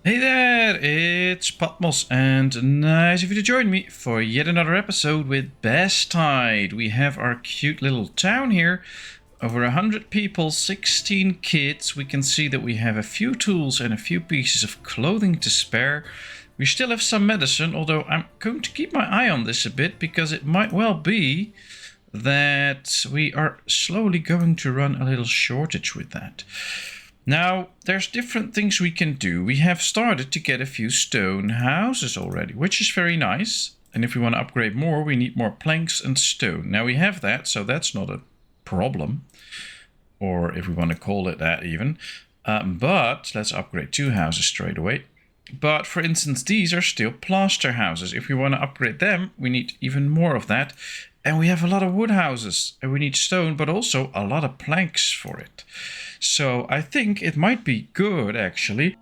Hey there, it's Patmos, and nice of you to join me for yet another episode with Bastide. We have our cute little town here, over 100 people, 16 kids. We can see that we have a few tools and a few pieces of clothing to spare. We still have some medicine, although I'm going to keep my eye on this a bit because it might well be that we are slowly going to run a little shortage with that. Now, there's different things we can do. We have started to get a few stone houses already, which is very nice. And if we want to upgrade more, we need more planks and stone. Now we have that, so that's not a problem. Or if we want to call it that even. But let's upgrade 2 houses straight away. But for instance, these are still plaster houses. If we want to upgrade them, we need even more of that. And we have a lot of wood houses. And we need stone, but also a lot of planks for it. So I think it might be good, actually.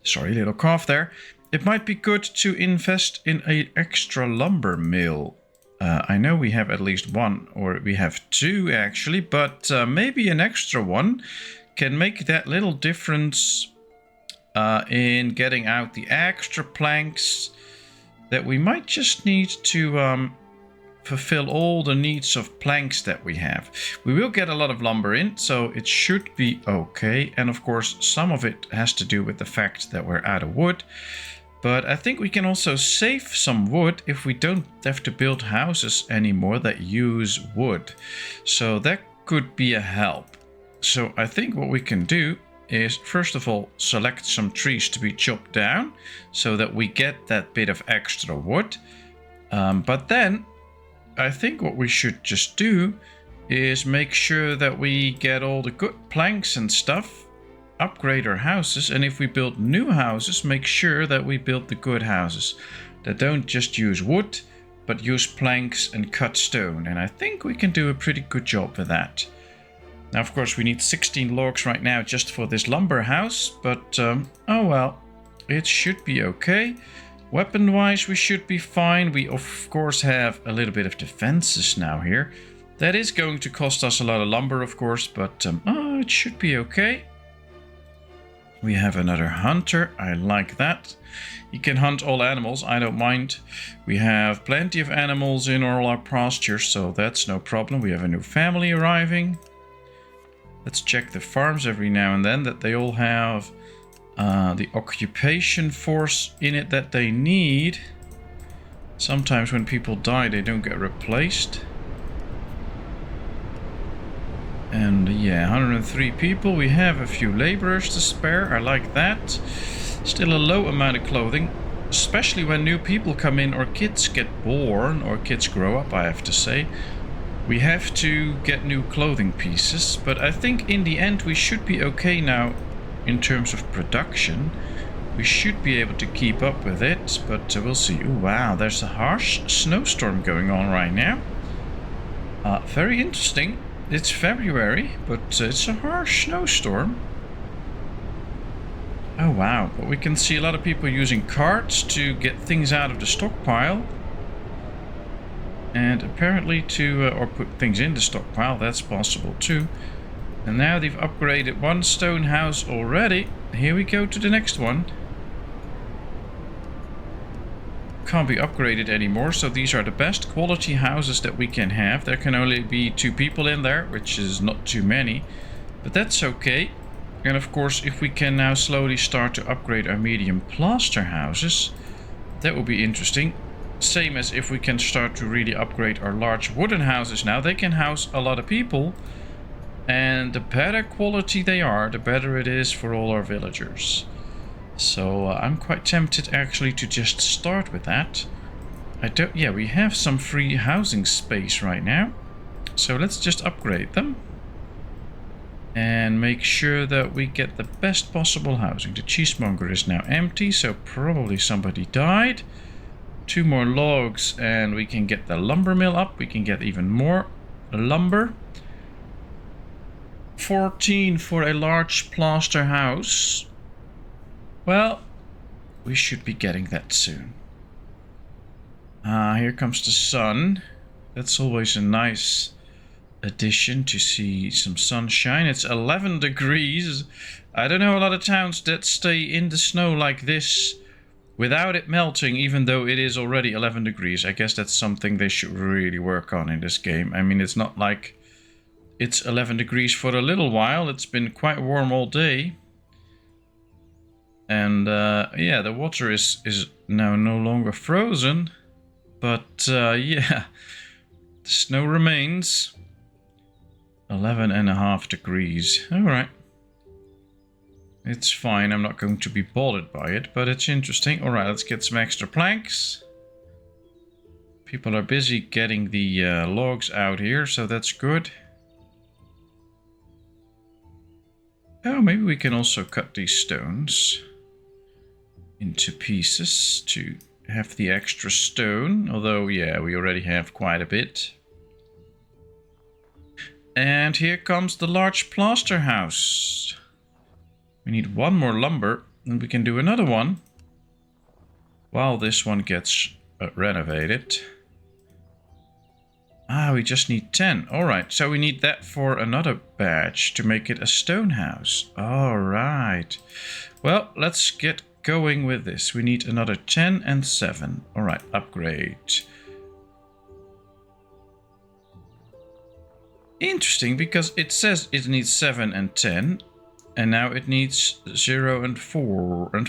Sorry, little cough there. It might be good to invest in an extra lumber mill. I know we have at least one, or we have 2 actually, but maybe an extra one can make that little difference in getting out the extra planks that we might just need to fulfill all the needs of planks that we have. We will get a lot of lumber in, so it should be okay. And of course, some of it has to do with the fact that we're out of wood. But I think we can also save some wood if we don't have to build houses anymore that use wood. So that could be a help. So I think what we can do is, first of all, select some trees to be chopped down so that we get that bit of extra wood. But then I think what we should just do is make sure that we get all the good planks and stuff, upgrade our houses, and if we build new houses, make sure that we build the good houses that don't just use wood, but use planks and cut stone. And I think we can do a pretty good job with that. Now, of course, we need 16 logs right now just for this lumber house, but oh well, it should be okay. Weapon-wise, we should be fine. We, of course, have a little bit of defenses now here. That is going to cost us a lot of lumber, of course, but it should be okay. We have another hunter. I like that. He can hunt all animals. I don't mind. We have plenty of animals in all our pastures, so that's no problem. We have a new family arriving. Let's check the farms every now and then that they all have the occupation force in it that they need. Sometimes when people die, they don't get replaced. And yeah, 103 people. We have a few laborers to spare. I like that. Still a low amount of clothing, especially when new people come in or kids get born or kids grow up, I have to say. We have to get new clothing pieces, but I think in the end we should be okay now. In terms of production, we should be able to keep up with it, but we'll see. Ooh, wow, there's a harsh snowstorm going on right now. Very interesting. It's February, but it's a harsh snowstorm. Oh, wow. But we can see a lot of people using carts to get things out of the stockpile. And apparently to, or put things in the stockpile, that's possible too. And now they've upgraded one stone house already. Here we go to the next one. Can't be upgraded anymore, so these are the best quality houses that we can have. There can only be 2 people in there, which is not too many. But that's okay. And of course, if we can now slowly start to upgrade our medium plaster houses, that will be interesting. Same as if we can start to really upgrade our large wooden houses now. They can house a lot of people. And the better quality they are, the better it is for all our villagers. So I'm quite tempted actually to just start with that. Yeah, we have some free housing space right now. So let's just upgrade them. And make sure that we get the best possible housing. The cheesemonger is now empty, so probably somebody died. 2 more logs and we can get the lumber mill up. We can get even more lumber. 14 for a large plaster house. Well, we should be getting that soon. Here comes the sun. That's always a nice addition to see some sunshine. It's 11 degrees. I don't know a lot of towns that stay in the snow like this without it melting, even though it is already 11 degrees. I guess that's something they should really work on in this game. I mean, it's not like it's 11 degrees for a little while. It's been quite warm all day. And yeah, the water is now no longer frozen. But yeah, the snow remains. 11.5 degrees. Alright. It's fine, I'm not going to be bothered by it, but it's interesting. Alright, let's get some extra planks. People are busy getting the logs out here, so that's good. Oh, maybe we can also cut these stones into pieces to have the extra stone. Although, yeah, we already have quite a bit. And here comes the large plaster house. We need one more lumber, and we can do another one while this one gets renovated. Ah, we just need 10. Alright, so we need that for another badge to make it a stone house. Alright. Well, let's get going with this. We need another 10 and 7. Alright, upgrade. Interesting, because it says it needs 7 and 10. And now it needs 0 and 4. And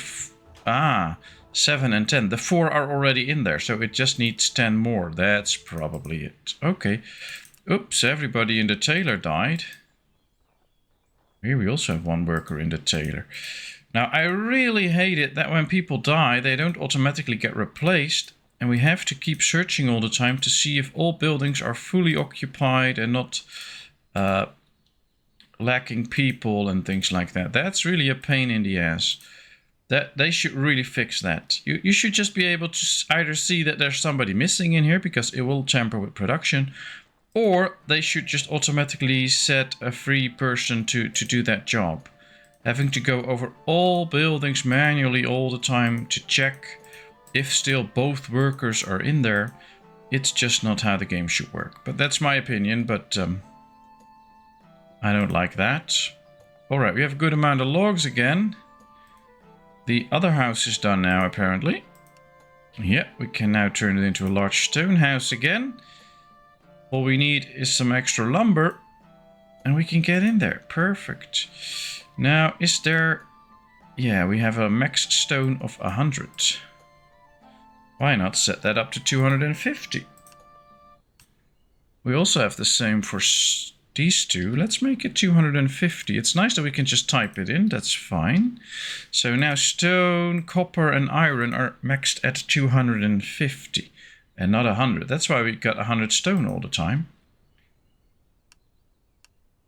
7 and 10. The 4 are already in there, so it just needs 10 more. That's probably it. Okay. Oops, everybody in the tailor died. Here we also have one worker in the tailor. Now, I really hate it that when people die, they don't automatically get replaced. And we have to keep searching all the time to see if all buildings are fully occupied and not lacking people and things like that. That's really a pain in the ass. That they should really fix that. You should just be able to either see that there's somebody missing in here because it will tamper with production, or they should just automatically set a free person to do that job. Having to go over all buildings manually all the time to check if still both workers are in there, it's just not how the game should work. But that's my opinion, but I don't like that. Alright, we have a good amount of logs again. The other house is done now, apparently. Yeah, we can now turn it into a large stone house again. All we need is some extra lumber, and we can get in there. Perfect. Now, is there... Yeah, we have a max stone of 100. Why not set that up to 250? We also have the same for these two. Let's make it 250. It's nice that we can just type it in. That's fine. So now stone, copper, and iron are maxed at 250 and not 100. That's why we got 100 stone all the time.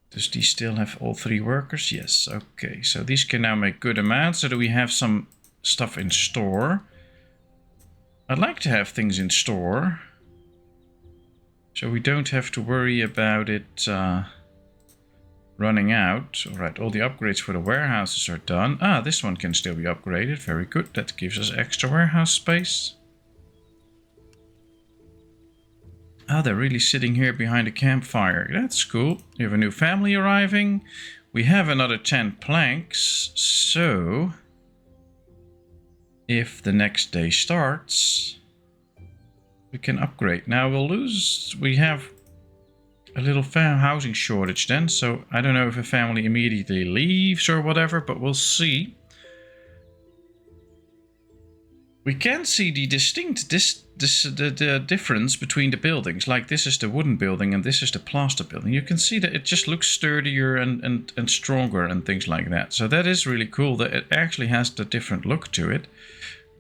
Does these still have all 3 workers? Yes. Okay. So these can now make good amounts. So that we have some stuff in store. I'd like to have things in store, so we don't have to worry about it running out. Alright, all the upgrades for the warehouses are done. Ah, this one can still be upgraded. Very good. That gives us extra warehouse space. Ah, they're really sitting here behind a campfire. That's cool. We have a new family arriving. We have another 10 planks, so... if the next day starts, we can upgrade. Now we have a little housing shortage then, so I don't know if a family immediately leaves or whatever, but we'll see. We can see the distinct the difference between the buildings. Like this is the wooden building and this is the plaster building. You can see that it just looks sturdier and stronger and things like that. So that is really cool that it actually has the different look to it.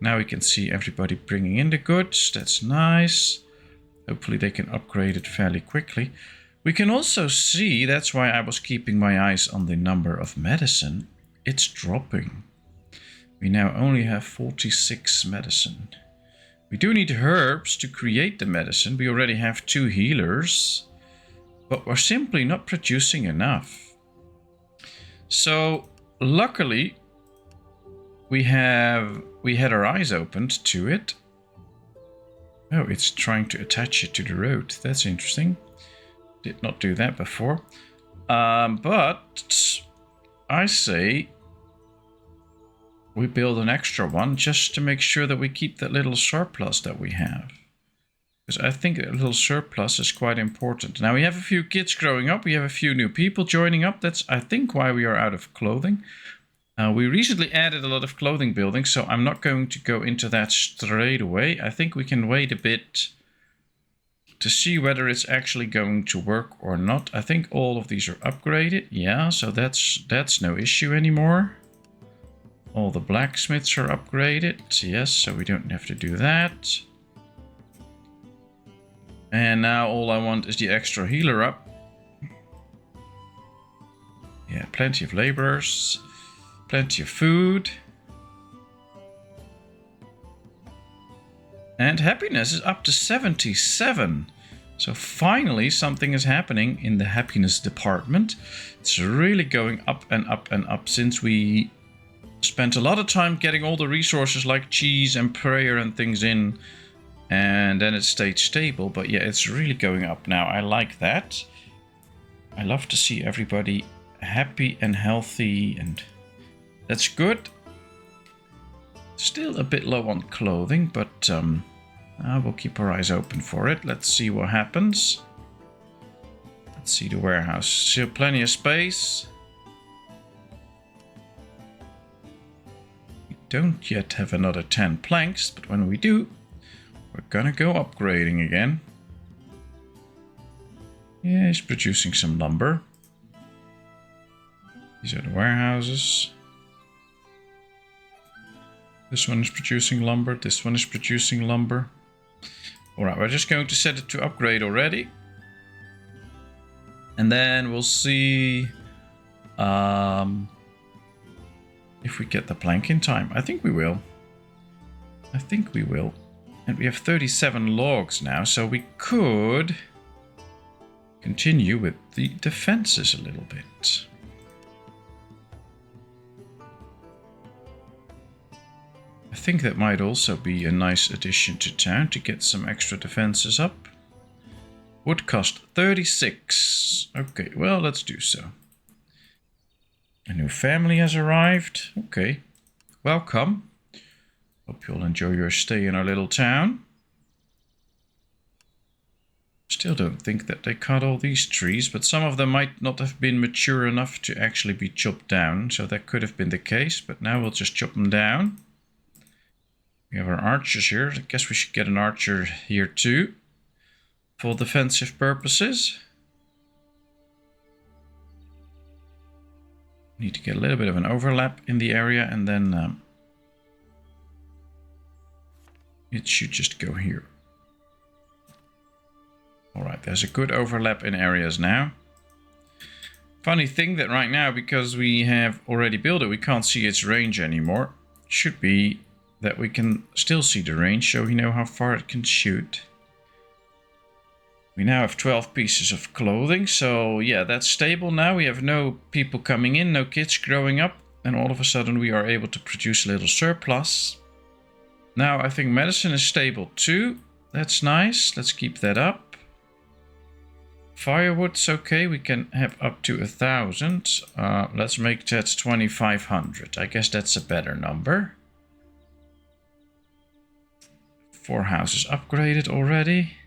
Now we can see everybody bringing in the goods. That's nice. Hopefully they can upgrade it fairly quickly. We can also see, that's why I was keeping my eyes on the number of medicine. It's dropping. We now only have 46 medicine. We do need herbs to create the medicine. We already have 2 healers, but we're simply not producing enough. So luckily we had our eyes opened to it. Oh, it's trying to attach it to the road. That's interesting. Did not do that before. But I say we build an extra one just to make sure that we keep that little surplus that we have. Because I think a little surplus is quite important. Now we have a few kids growing up. We have a few new people joining up. That's, I think, why we are out of clothing. We recently added a lot of clothing buildings, so I'm not going to go into that straight away. I think we can wait a bit to see whether it's actually going to work or not. I think all of these are upgraded. Yeah, so that's no issue anymore. All the blacksmiths are upgraded. Yes, so we don't have to do that. And now all I want is the extra healer up. Yeah, plenty of laborers. Plenty of food. And happiness is up to 77. So finally something is happening in the happiness department. It's really going up and up and up since we spent a lot of time getting all the resources like cheese and prayer and things in. And then it stayed stable. But yeah, it's really going up now. I like that. I love to see everybody happy and healthy, and that's good. Still a bit low on clothing, but we'll keep our eyes open for it. Let's see what happens. Let's see the warehouse. Still plenty of space. We don't yet have another 10 planks, but when we do, we're gonna go upgrading again. Yeah, he's producing some lumber. These are the warehouses. This one is producing lumber. This one is producing lumber. Alright, we're just going to set it to upgrade already. And then we'll see if we get the plank in time. I think we will. I think we will. And we have 37 logs now, so we could continue with the defenses a little bit. I think that might also be a nice addition to town to get some extra defenses up. Would cost 36. Okay, well, let's do so. A new family has arrived. Okay, welcome. Hope you'll enjoy your stay in our little town. Still don't think that they cut all these trees, but some of them might not have been mature enough to actually be chopped down, so that could have been the case, but now we'll just chop them down. We have our archers here. I guess we should get an archer here too, for defensive purposes. Need to get a little bit of an overlap in the area, and then it should just go here. Alright, there's a good overlap in areas now. Funny thing that right now, because we have already built it, we can't see its range anymore. Should be that we can still see the range, so we know how far it can shoot. We now have 12 pieces of clothing, so yeah, that's stable now. We have no people coming in, no kids growing up, and all of a sudden we are able to produce a little surplus. Now I think medicine is stable too. That's nice. Let's keep that up. Firewood's okay. We can have up to 1,000. Let's make that 2,500. I guess that's a better number. 4 houses upgraded already.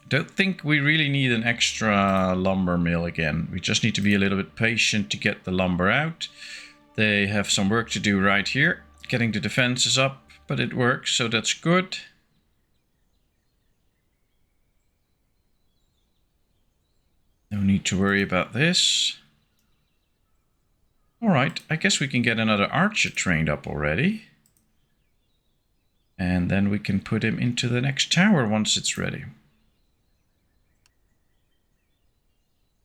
Don't think we really need an extra lumber mill again. We just need to be a little bit patient to get the lumber out. They have some work to do right here, getting the defenses up, but it works, so that's good. No need to worry about this. Alright, I guess we can get another archer trained up already. And then we can put him into the next tower once it's ready.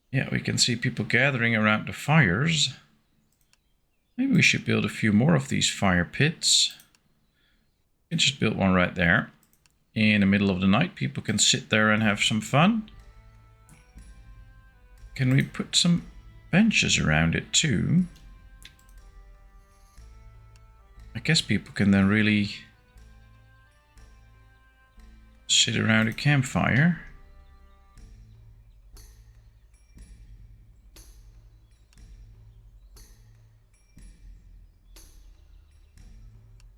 Yeah, we can see people gathering around the fires. Maybe we should build a few more of these fire pits. We can just build one right there. In the middle of the night, people can sit there and have some fun. Can we put some benches around it too? I guess people can then really sit around a campfire.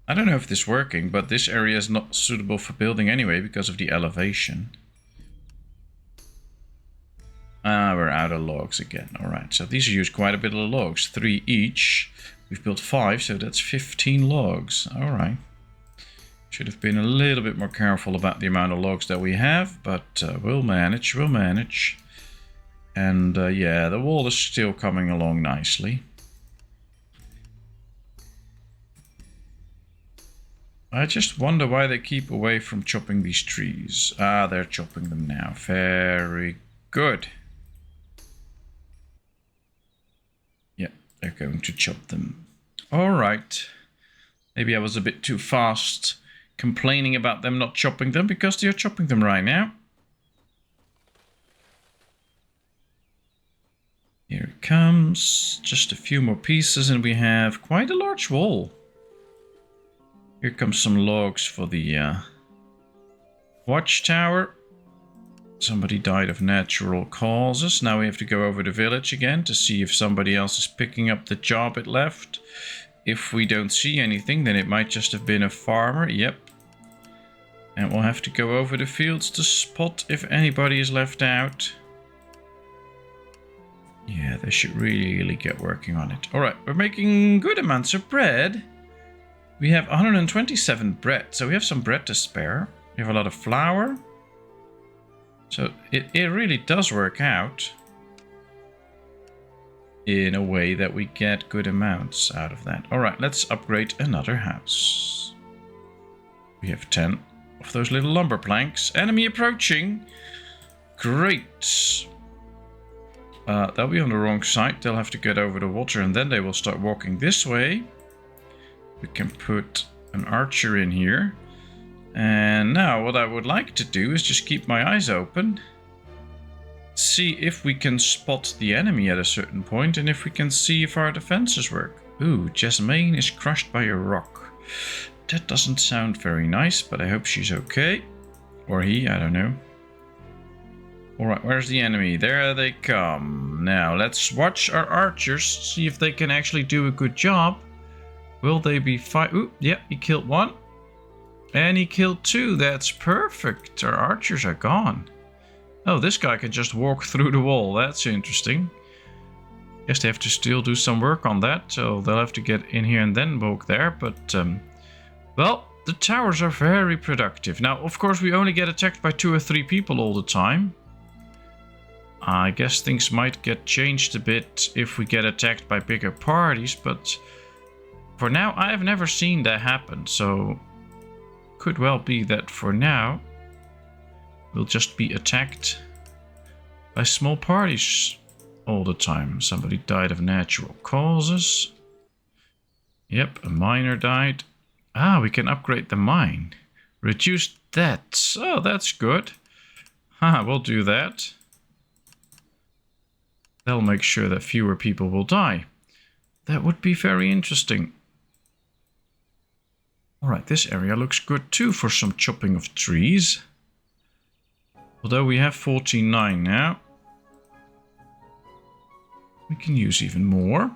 I don't know if this is working, but this area is not suitable for building anyway because of the elevation. Ah, we're out of logs again. Alright, so these use quite a bit of logs. 3 each. We've built 5, so that's 15 logs. Alright. Should have been a little bit more careful about the amount of logs that we have, but we'll manage, we'll manage. And yeah, the wall is still coming along nicely. I just wonder why they keep away from chopping these trees. Ah, they're chopping them now. Very good. Yeah, they're going to chop them. Alright. Maybe I was a bit too fast complaining about them not chopping them, because they're chopping them right now. Here it comes. Just a few more pieces and we have quite a large wall. Here comes some logs for the watchtower. Somebody died of natural causes. Now we have to go over the village again to see if somebody else is picking up the job it left. If we don't see anything, then it might just have been a farmer. Yep. And we'll have to go over the fields to spot if anybody is left out. Yeah, they should really get working on it. Alright, we're making good amounts of bread. We have 127 bread, so we have some bread to spare. We have a lot of flour. So it really does work out in a way that we get good amounts out of that. Alright, let's upgrade another house. We have 10 of those little lumber planks. Enemy approaching. Great. They'll be on the wrong side. They'll have to get over the water and then they will start walking this way. We can put an archer in here. And now what I would like to do is just keep my eyes open. See if we can spot the enemy at a certain point and if we can see if our defenses work. Ooh, Jasmine is crushed by a rock. That doesn't sound very nice, but I hope she's okay. Or he, I don't know. Alright, where's the enemy? There they come. Now, let's watch our archers, see if they can actually do a good job. Will they be fight? Ooh, yeah, he killed 1. And he killed 2. That's perfect. Our archers are gone. Oh, this guy can just walk through the wall. That's interesting. Guess they have to still do some work on that, so they'll have to get in here and then walk there. But, well, the towers are very productive. Now, of course, we only get attacked by 2 or 3 people all the time. I guess things might get changed a bit if we get attacked by bigger parties, but for now, I have never seen that happen, so could well be that for now, we'll just be attacked by small parties all the time. Somebody died of natural causes. Yep, a miner died. Ah, we can upgrade the mine. Reduce that. Oh, that's good. Haha, we'll do that. That'll make sure that fewer people will die. That would be very interesting. Alright, this area looks good too for some chopping of trees. Although we have 49 now. We can use even more.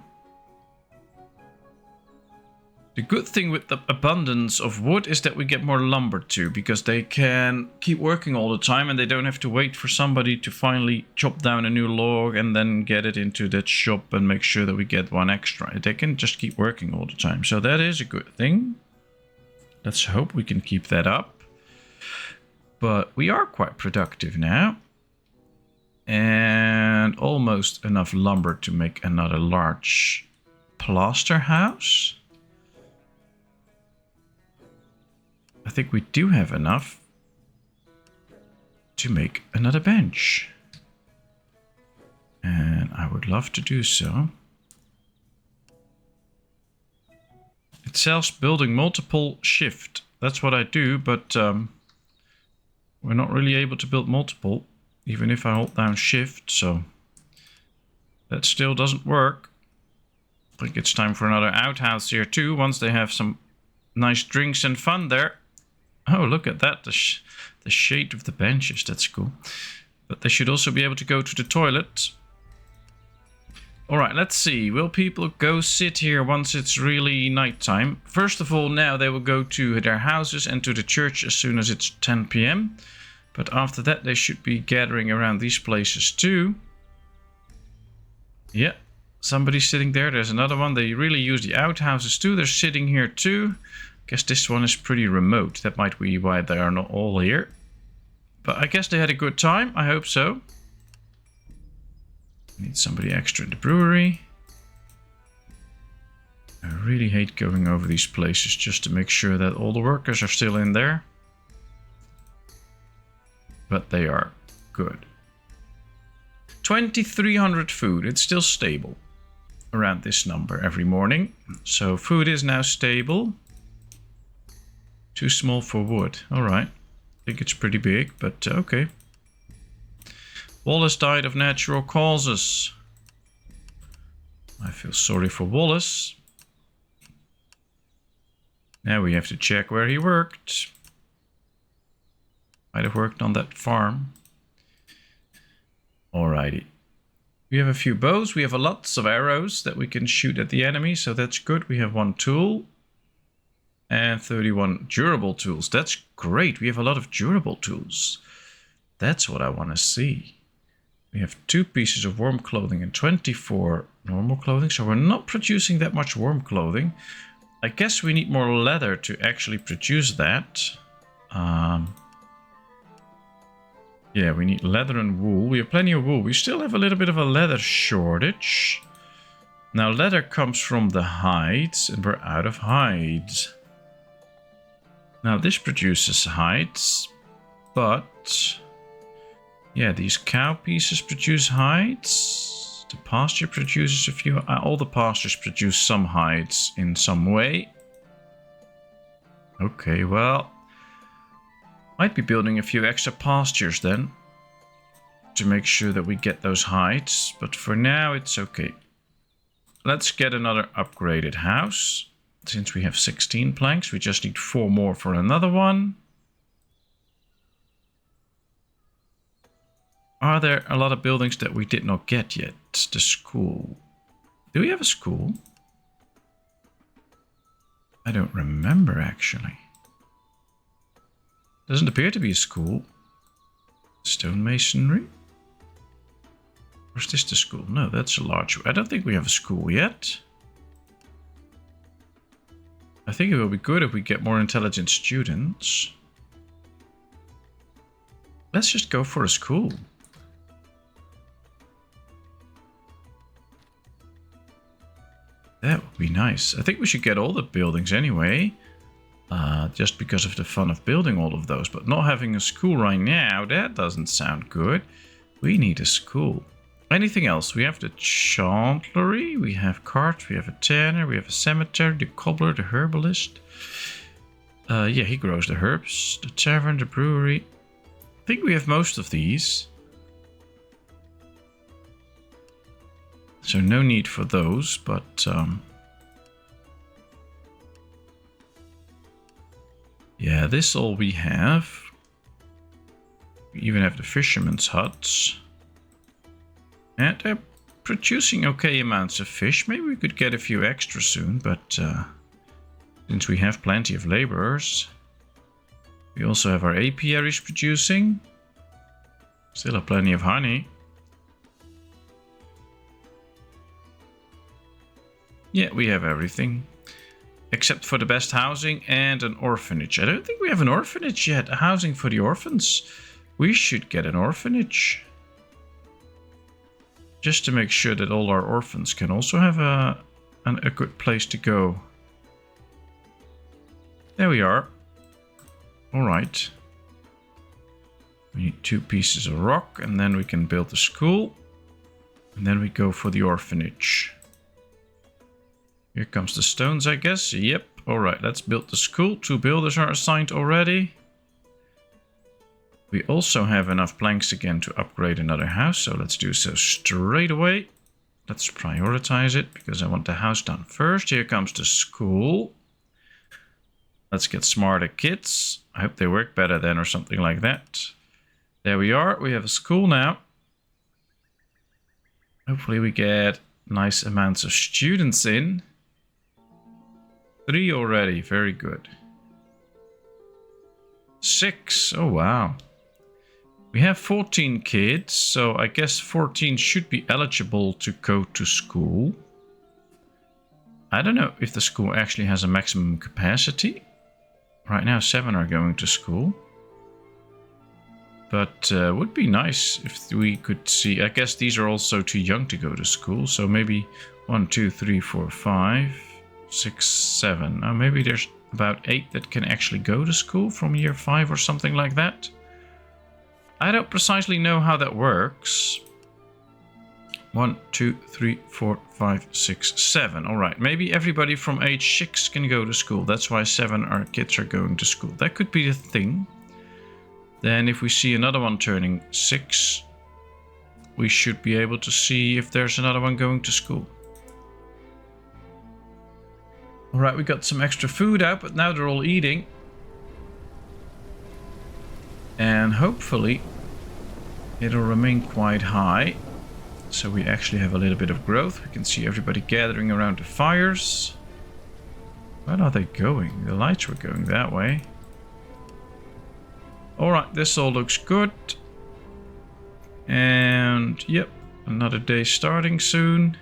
The good thing with the abundance of wood is that we get more lumber too, because they can keep working all the time and they don't have to wait for somebody to finally chop down a new log and then get it into that shop and make sure that we get 1 extra. They can just keep working all the time, so that is a good thing. Let's hope we can keep that up. But we are quite productive now. And almost enough lumber to make another large plaster house. I think we do have enough to make another bench. And I would love to do so. It says building multiple shift. That's what I do, but we're not really able to build multiple, even if I hold down shift, so that still doesn't work. I think it's time for another outhouse here too, once they have some nice drinks and fun there. Oh, look at that. The shade of the benches. That's cool. But they should also be able to go to the toilet. Alright, let's see. Will people go sit here once it's really nighttime? First of all, now they will go to their houses and to the church as soon as it's 10 p.m. But after that, they should be gathering around these places too. Yeah, somebody's sitting there. There's another one. They really use the outhouses too. They're sitting here too. Guess this one is pretty remote. That might be why they are not all here. But I guess they had a good time. I hope so. Need somebody extra in the brewery. I really hate going over these places just to make sure that all the workers are still in there. But they are good. 2,300 food. It's still stable around this number every morning. So food is now stable. Too small for wood. Alright. I think it's pretty big, but okay. Wallace died of natural causes. I feel sorry for Wallace. Now we have to check where he worked. Might have worked on that farm. Alrighty. We have a few bows. We have lots of arrows that we can shoot at the enemy, so that's good. We have 1 tool. And 31 durable tools. That's great. We have a lot of durable tools. That's what I want to see. We have 2 pieces of warm clothing and 24 normal clothing. So we're not producing that much warm clothing. I guess we need more leather to actually produce that. Yeah, we need leather and wool. We have plenty of wool. We still have a little bit of a leather shortage. Now leather comes from the hides and we're out of hides. Now this produces hides, but yeah, these cow pieces produce hides. The pasture produces a few. All the pastures produce some hides in some way. Okay, well, might be building a few extra pastures then to make sure that we get those hides. But for now, it's okay. Let's get another upgraded house. Since we have 16 planks, we just need 4 more for another one. Are there a lot of buildings that we did not get yet? The school. Do we have a school? I don't remember actually. Doesn't appear to be a school. Stonemasonry? Or is this the school? No, that's a large. I don't think we have a school yet. I think it will be good if we get more intelligent students. Let's just go for a school. That would be nice. I think we should get all the buildings anyway. Just because of the fun of building all of those. But not having a school right now, that doesn't sound good. We need a school. Anything else? We have the chandlery, we have cart, we have a tanner, we have a cemetery, the cobbler, the herbalist. Yeah, he grows the herbs. The tavern, the brewery. I think we have most of these. So no need for those, but yeah, this all we have. We even have the fisherman's huts. And they're producing okay amounts of fish. Maybe we could get a few extra soon, but since we have plenty of laborers. We also have our apiaries producing. Still have plenty of honey. Yeah, we have everything. Except for the best housing and an orphanage. I don't think we have an orphanage yet. A housing for the orphans. We should get an orphanage. Just to make sure that all our orphans can also have a good place to go. There we are. Alright. We need 2 pieces of rock and then we can build the school. And then we go for the orphanage. Here comes the stones, I guess. Yep. Alright, let's build the school. 2 builders are assigned already. We also have enough planks again to upgrade another house, so let's do so straight away. Let's prioritize it, because I want the house done first. Here comes the school. Let's get smarter kids. I hope they work better then or something like that. There we are. We have a school now. Hopefully we get nice amounts of students in. 3 already. Very good. 6. Oh, wow. We have 14 kids, so I guess 14 should be eligible to go to school. I don't know if the school actually has a maximum capacity. Right now 7 are going to school. But would be nice if we could see. I guess these are also too young to go to school, so maybe 1, 2, 3, 4, 5, 6, 7. Maybe there's about 8 that can actually go to school from year 5 or something like that. I don't precisely know how that works. 1, 2, 3, 4, 5, 6, 7. All right, maybe everybody from age 6 can go to school. That's why 7 kids are going to school. That could be a thing. Then if we see another one turning 6, we should be able to see if there's another one going to school. All right, we got some extra food out, but now they're all eating. And hopefully it'll remain quite high. So we actually have a little bit of growth. We can see everybody gathering around the fires. Where are they going? The lights were going that way. Alright, this all looks good. And yep, another day starting soon.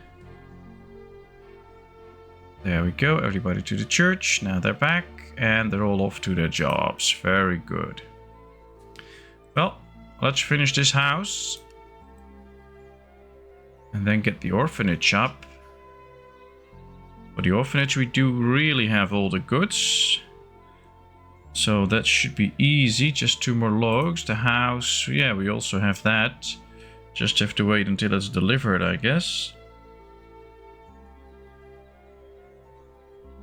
There we go, everybody to the church. Now they're back and they're all off to their jobs. Very good. Well, let's finish this house. And then get the orphanage up. For the orphanage we do really have all the goods. So that should be easy. Just 2 more logs. The house, yeah, we also have that. Just have to wait until it's delivered, I guess.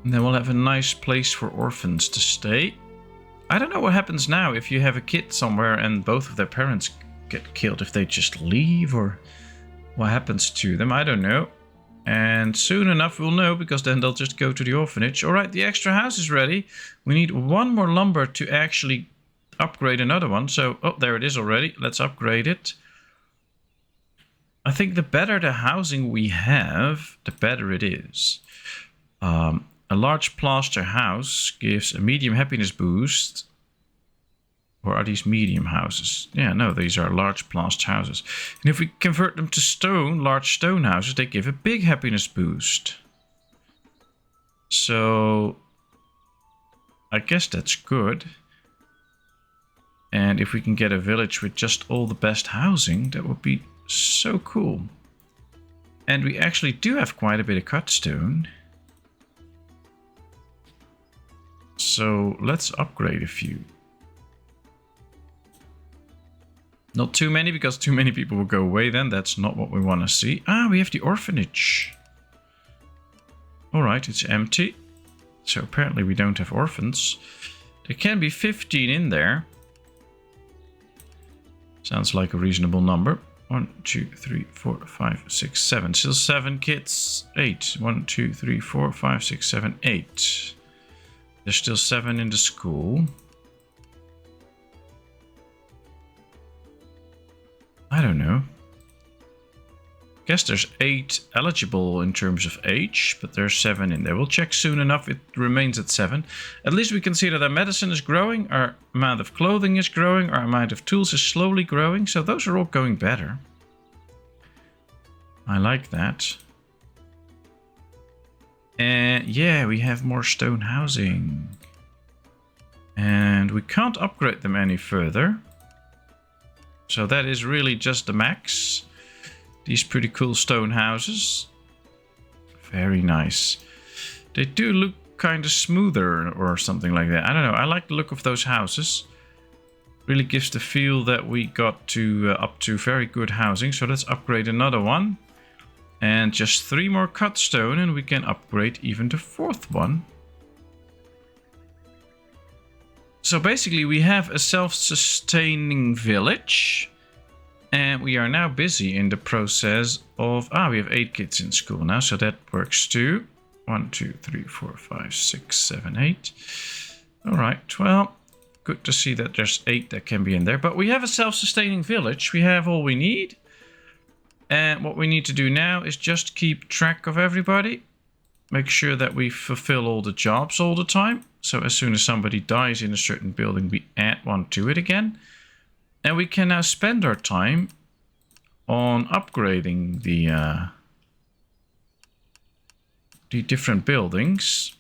And then we'll have a nice place for orphans to stay. I don't know what happens now if you have a kid somewhere and both of their parents get killed. If they just leave or what happens to them, I don't know. And soon enough we'll know, because then they'll just go to the orphanage. Alright, the extra house is ready. We need 1 more lumber to actually upgrade another one. So, oh, there it is already. Let's upgrade it. I think the better the housing we have, the better it is. A large plaster house gives a medium happiness boost. Or are these medium houses? Yeah, no, these are large plaster houses. And if we convert them to stone, large stone houses, they give a big happiness boost. So I guess that's good. And if we can get a village with just all the best housing, that would be so cool. And we actually do have quite a bit of cut stone. So let's upgrade a few. Not too many, because too many people will go away then. That's not what we want to see. Ah, we have the orphanage. Alright, it's empty. So apparently we don't have orphans. There can be 15 in there. Sounds like a reasonable number. 1, 2, 3, 4, 5, 6, 7. Still 7 kids. 8. 1, 2, 3, 4, 5, 6, 7, 8. There's still 7 in the school. I don't know. Guess there's 8 eligible in terms of age, but there's 7 in there. We'll check soon enough. It remains at 7. At least we can see that our medicine is growing, our amount of clothing is growing, our amount of tools is slowly growing. So those are all going better. I like that. And yeah, we have more stone housing. And we can't upgrade them any further. So that is really just the max. These pretty cool stone houses. Very nice. They do look kind of smoother or something like that. I don't know. I like the look of those houses. Really gives the feel that we got to up to very good housing. So let's upgrade another one. And just 3 more cut stone and we can upgrade even the 4th one. So basically we have a self-sustaining village. And we are now busy in the process of... we have 8 kids in school now, so that works too. 1, 2, 3, 4, 5, 6, 7, 8. Alright, well, good to see that there's 8 that can be in there. But we have a self-sustaining village. We have all we need. And what we need to do now is just keep track of everybody. Make sure that we fulfill all the jobs all the time. So as soon as somebody dies in a certain building, we add one to it again. And we can now spend our time on upgrading the different buildings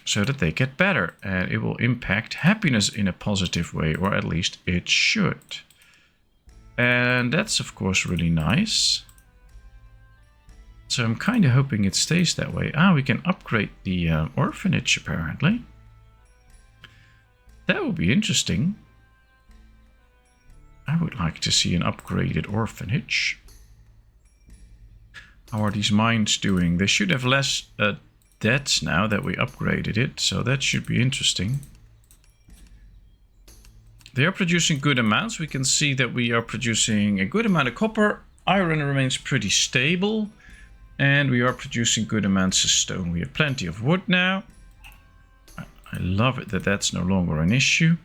so that they get better. And it will impact happiness in a positive way, or at least it should. And that's of course really nice. So I'm kind of hoping it stays that way. Ah, we can upgrade the orphanage apparently. That would be interesting. I would like to see an upgraded orphanage. How are these mines doing? They should have less debts now that we upgraded it. So that should be interesting. They are producing good amounts. We can see that we are producing a good amount of copper. Iron remains pretty stable. And we are producing good amounts of stone. We have plenty of wood now. I love it that that's no longer an issue.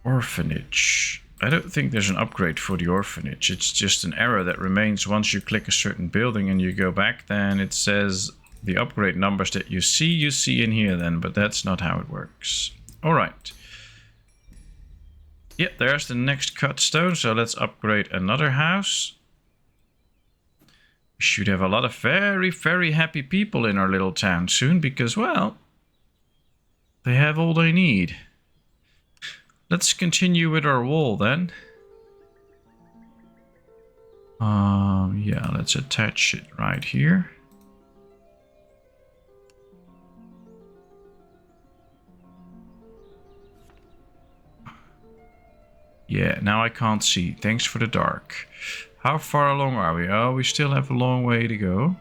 Orphanage. I don't think there's an upgrade for the orphanage. It's just an error that remains once you click a certain building and you go back. Then it says the upgrade numbers that you see in here then. But that's not how it works. All right. Yep, there's the next cut stone. So let's upgrade another house. We should have a lot of very, very happy people in our little town soon because, well, they have all they need. Let's continue with our wall then. Yeah, let's attach it right here. Yeah, now I can't see. Thanks for the dark. How far along are we? Oh, we still have a long way to go.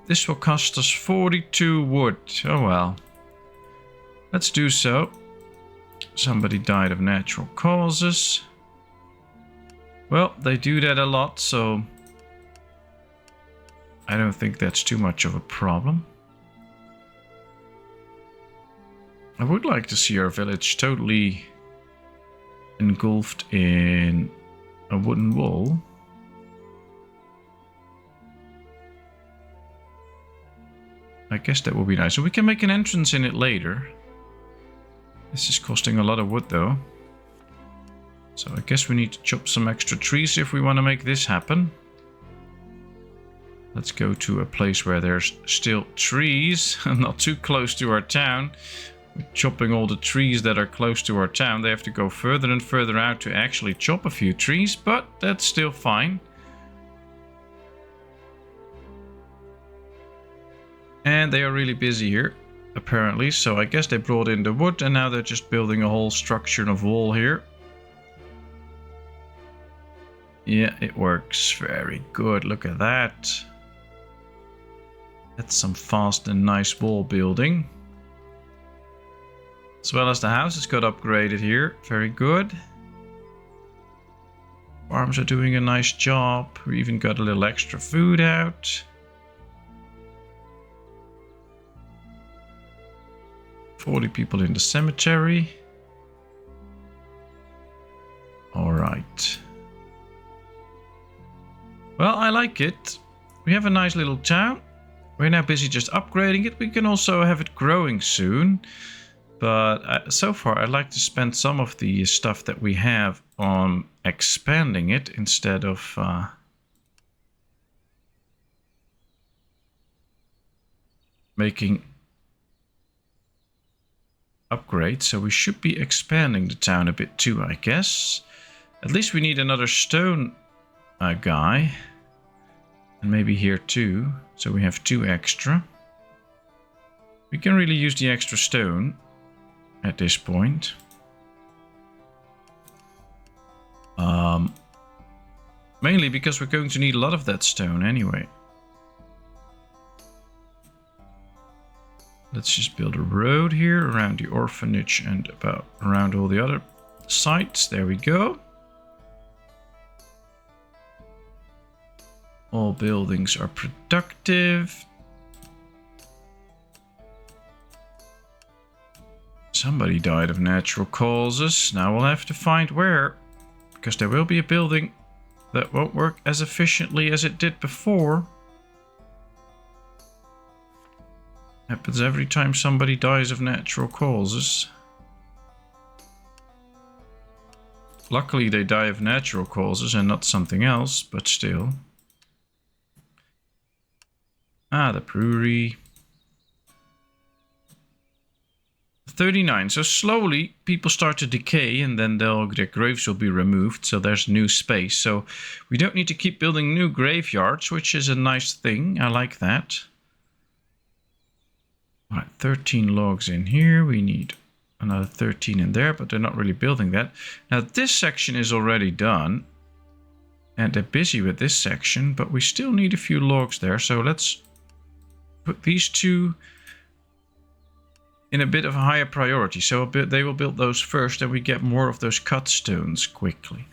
This will cost us 42 wood. Oh well. Let's do so. Somebody died of natural causes. Well, they do that a lot, so I don't think that's too much of a problem. I would like to see our village totally engulfed in a wooden wall. I guess that would be nice. So we can make an entrance in it later. This is costing a lot of wood though. So I guess we need to chop some extra trees if we want to make this happen. Let's go to a place where there's still trees and not too close to our town. We're chopping all the trees that are close to our town. They have to go further and further out to actually chop a few trees, but that's still fine. And they are really busy here, apparently. So I guess they brought in the wood and now they're just building a whole structure of wall here. Yeah, it works. Very good. Look at that. That's some fast and nice wall building. As well as the houses got upgraded here. Very good. Farms are doing a nice job. We even got a little extra food out. 40 people in the cemetery. Alright. Well, I like it. We have a nice little town. We're now busy just upgrading it. We can also have it growing soon. But so far, I'd like to spend some of the stuff that we have on expanding it instead of making upgrades. So we should be expanding the town a bit too, I guess. At least we need another stone guy. And maybe here too. So we have 2 extra. We can really use the extra stone at this point. Mainly because we're going to need a lot of that stone anyway. Let's just build a road here around the orphanage and about around all the other sites. There we go. All buildings are productive. Somebody died of natural causes. Now we'll have to find where, because there will be a building that won't work as efficiently as it did before. Happens every time somebody dies of natural causes. Luckily they die of natural causes and not something else, but still. Ah, the brewery. 39. So slowly people start to decay and then their graves will be removed. So there's new space. So we don't need to keep building new graveyards, which is a nice thing. I like that. All right, 13 logs in here. We need another 13 in there, but they're not really building that. Now this section is already done. And they're busy with this section, but we still need a few logs there. So let's put these two in a bit of a higher priority. So they will build those first and we get more of those cut stones quickly.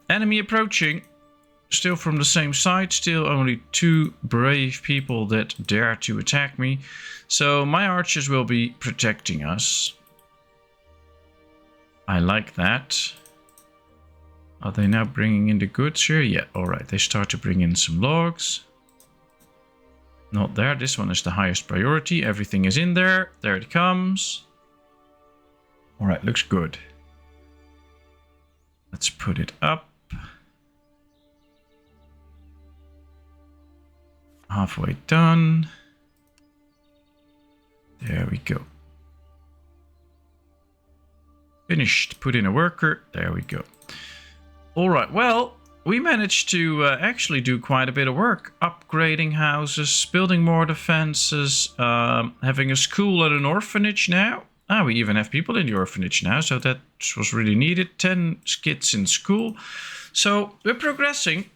Enemy approaching. Still from the same side. Still only 2 brave people that dare to attack me. So my archers will be protecting us. I like that. Are they now bringing in the goods here? Yeah, alright. They start to bring in some logs. Not there. This one is the highest priority. Everything is in there. There it comes. Alright, looks good. Let's put it up. Halfway done. There we go. Finished. Put in a worker. There we go. Alright, well, we managed to actually do quite a bit of work. Upgrading houses, building more defenses, having a school and an orphanage now. Ah, we even have people in the orphanage now, so that was really needed. 10 kids in school. So we're progressing.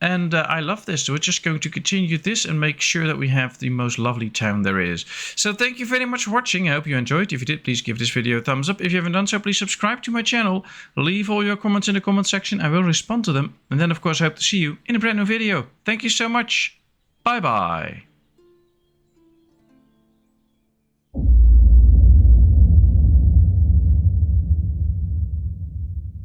And I love this. So we're just going to continue this and make sure that we have the most lovely town there is. So thank you very much for watching. I hope you enjoyed. If you did, please give this video a thumbs up. If you haven't done so, please subscribe to my channel. Leave all your comments in the comment section. I will respond to them. And then, of course, I hope to see you in a brand new video. Thank you so much. Bye-bye.